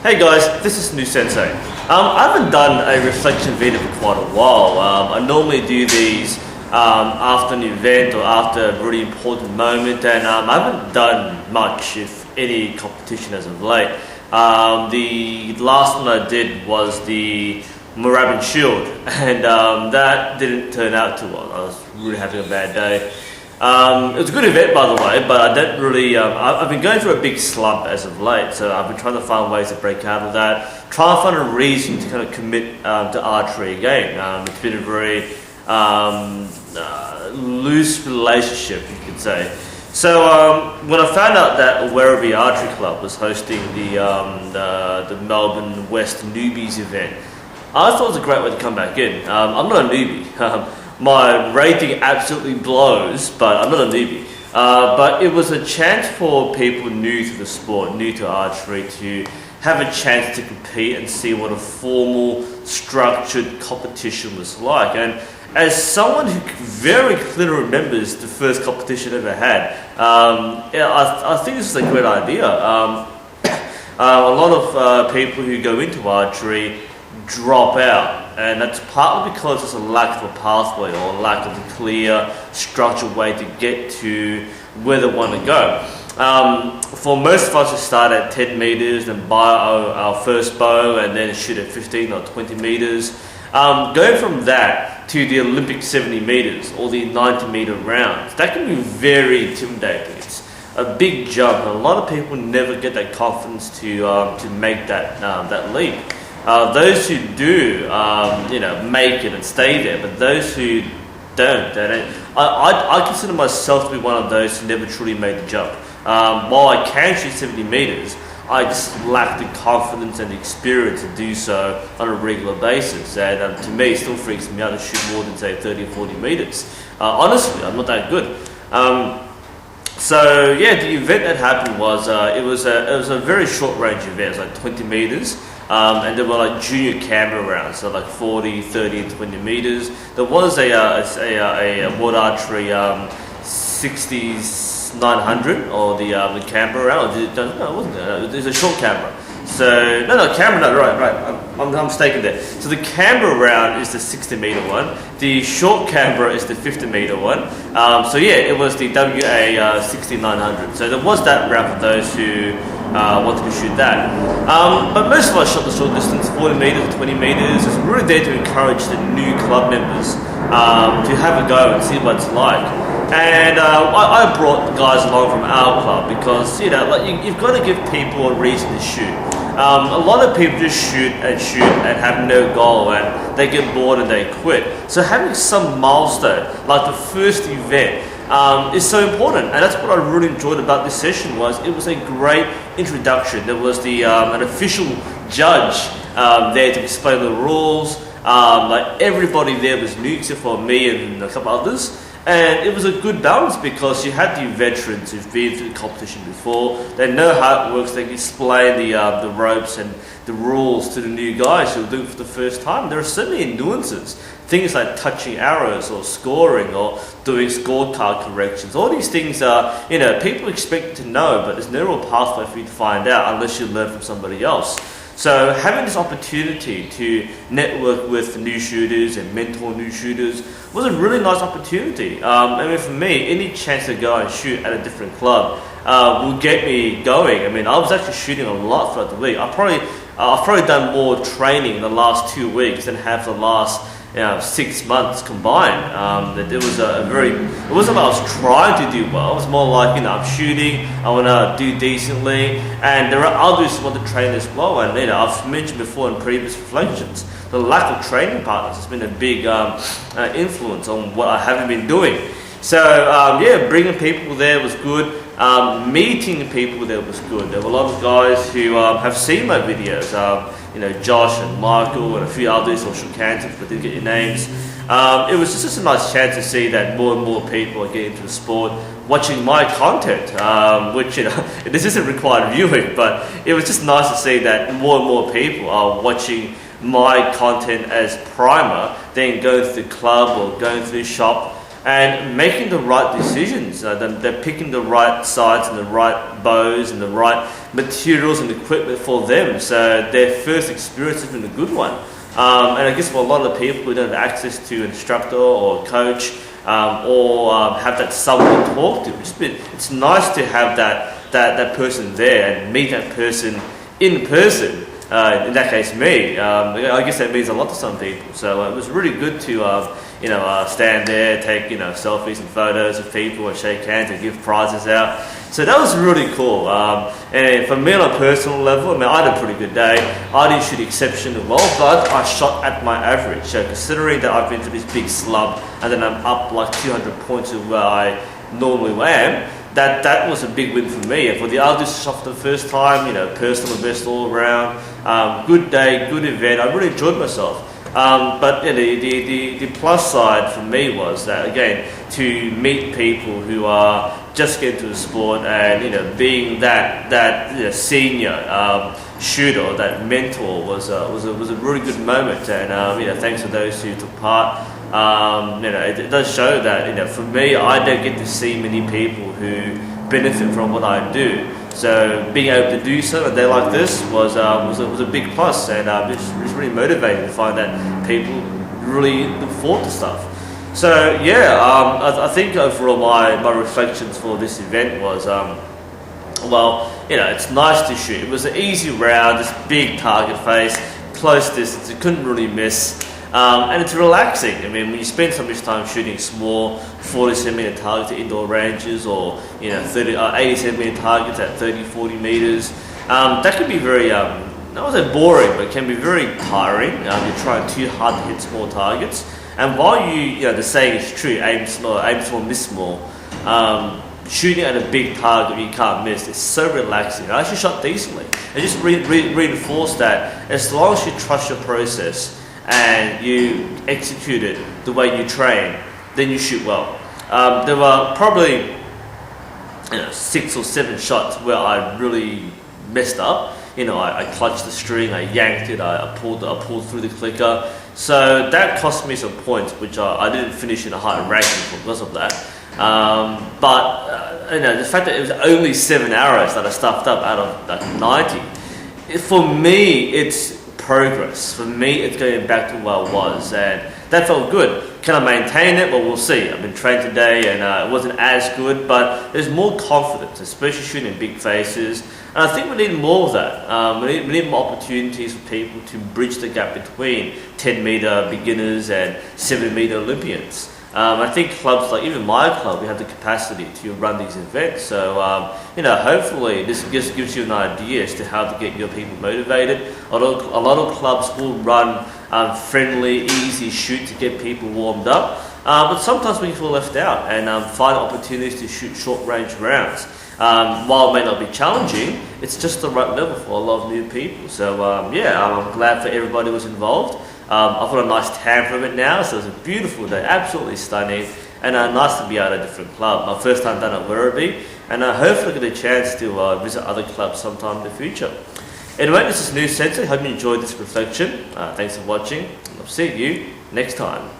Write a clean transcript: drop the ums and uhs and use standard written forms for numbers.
Hey guys, this is NUSensei. I haven't done a reflection video for quite a while. I normally do these after an event or after a really important moment, and I haven't done much, if any, competition as of late. The last one I did was the Werribee Shield, and that didn't turn out too well. I was really having a bad day. It was a good event, by the way, but I don't really. I've been going through a big slump as of late, so I've been trying to find ways to break out of that. Trying to find a reason to kind of commit to archery again. It's been a very loose relationship, you could say. So when I found out that Werribee Archery Club was hosting the Melbourne West Newbies event, I thought it was a great way to come back in. I'm not a newbie. My rating absolutely blows, but I'm not a newbie. But it was a chance for people new to the sport, new to archery, to have a chance to compete and see what a formal, structured competition was like. And as someone who very clearly remembers the first competition I ever had, I think this is a great idea. A lot of people who go into archery drop out, and that's partly because there's a lack of a pathway or a lack of a clear, structured way to get to where they want to go. For most of us who start at 10 meters and buy our first bow and then shoot at 15 or 20 meters, going from that to the Olympic 70 meters or the 90-meter rounds, that can be very intimidating. It's a big jump, and a lot of people never get that confidence to make that leap. Those who do, make it and stay there, but those who don't, I consider myself to be one of those who never truly made the jump. While I can shoot 70 meters, I just lack the confidence and the experience to do so on a regular basis. And to me, it still freaks me out to shoot more than, say, 30 or 40 meters. Honestly, I'm not that good. So yeah, the event that happened was it was a very short range event. It was like 20 meters. And there were like junior camera rounds, so like 40, 30, and 20 meters. There was a World Archery 60s 900, or the camera round. No, it wasn't. It was a short camera. So right. I'm mistaken there. So the camera round is the 60-meter one. The short camera is the 50-meter one. So yeah, it was the WA 6900. So there was that round for those who wanted to shoot that. But most of us shot the short distance, 40 meters, 20 meters. It's really there to encourage the new club members to have a go and see what it's like. And I brought guys along from our club because you've got to give people a reason to shoot. A lot of people just shoot and have no goal, and they get bored and they quit. So having some milestone, like the first event, is so important, and that's what I really enjoyed about this session. It was a great introduction. There was an official judge there to explain the rules. Like everybody there was new except for me and a couple others. And it was a good balance because you had the veterans who've been through the competition before. They know how it works. They can explain the ropes and the rules to the new guys who are doing it for the first time. There are so many nuances. Things like touching arrows or scoring or doing scorecard corrections. All these things are, people expect to know, but there's no real pathway for you to find out unless you learn from somebody else. So having this opportunity to network with new shooters and mentor new shooters was a really nice opportunity. I mean, for me, any chance to go and shoot at a different club will get me going. I mean, I was actually shooting a lot throughout the week. I've probably done more training in the last 2 weeks than have the last 6 months combined. It wasn't like I was trying to do well. It was more like, I'm shooting, I want to do decently, and there are others who want to train as well. And I've mentioned before in previous reflections, the lack of training partners has been a big influence on what I haven't been doing. So bringing people there was good. Meeting people there was good. There were a lot of guys who have seen my videos. Josh and Michael and a few others who shook hands but didn't get your names. It was just a nice chance to see that more and more people are getting into the sport, watching my content, which, this isn't required viewing, but it was just nice to see that more and more people are watching my content as primer, then going to the club or going to the shop and making the right decisions. They're picking the right sights and the right bows and the right materials and equipment for them. So their first experience has been a good one. And I guess for a lot of people who don't have access to an instructor or coach or have that someone to talk to, it's nice to have that person there and meet that person in person. In that case, me. I guess that means a lot to some people. So it was really good to stand there, take selfies and photos of people and shake hands and give prizes out. So that was really cool. And for me on a personal level, I mean, I had a pretty good day. I didn't shoot exceptionally well, but I shot at my average. So considering that I've been through this big slump and then I'm up like 200 points of where I normally am, that was a big win for me. And for the others shot for the first time, personal best all around. Good day, good event. I really enjoyed myself. But the plus side for me was that, again, to meet people who are just getting to the sport and being that senior shooter, that mentor was a really good moment. And thanks to those who took part. It does show that for me, I don't get to see many people who benefit from what I do. So being able to do so on a day like this was a big plus, and it's really motivating to find that people really look forward to stuff. So I think overall my reflections for this event was it's nice to shoot. It was an easy round, this big target face, close distance, you couldn't really miss. And it's relaxing. I mean, when you spend so much time shooting small 40 centimeter targets at indoor ranges or 80 centimeter targets at 30-40 meters, that can be very not say boring, but it can be very tiring. You're trying too hard to hit small targets, and while the saying is true, aim small, miss small. Shooting at a big target you can't miss, it's so relaxing. I actually shot decently. It just reinforced that as long as you trust your process and you execute it the way you train, then you shoot well. There were probably 6 or 7 shots where I really messed up. I clutched the string, I yanked it, I pulled through the clicker. So that cost me some points, which I didn't finish in a high ranking because of that. But the fact that it was only 7 arrows that I stuffed up out of 90, for me, it's progress. For me, it's going back to where I was, and that felt good. Can I maintain it? Well, we'll see. I've been trained today, and it wasn't as good, but there's more confidence, especially shooting in big faces. And I think we need more of that. We need more opportunities for people to bridge the gap between 10-meter beginners and 7-meter Olympians. I think clubs like even my club, we have the capacity to run these events. So, hopefully this just gives you an idea as to how to get your people motivated. A lot of clubs will run friendly, easy shoot to get people warmed up. But sometimes we feel left out and find opportunities to shoot short-range rounds. While it may not be challenging, it's just the right level for a lot of new people. So, I'm glad for everybody who was involved. I've got a nice tan from it now, so it's a beautiful day, absolutely stunning, and nice to be at a different club. My first time down at Werribee, and hopefully get a chance to visit other clubs sometime in the future. Anyway, this is NUSensei. Hope you enjoyed this reflection. Thanks for watching, and I'll see you next time.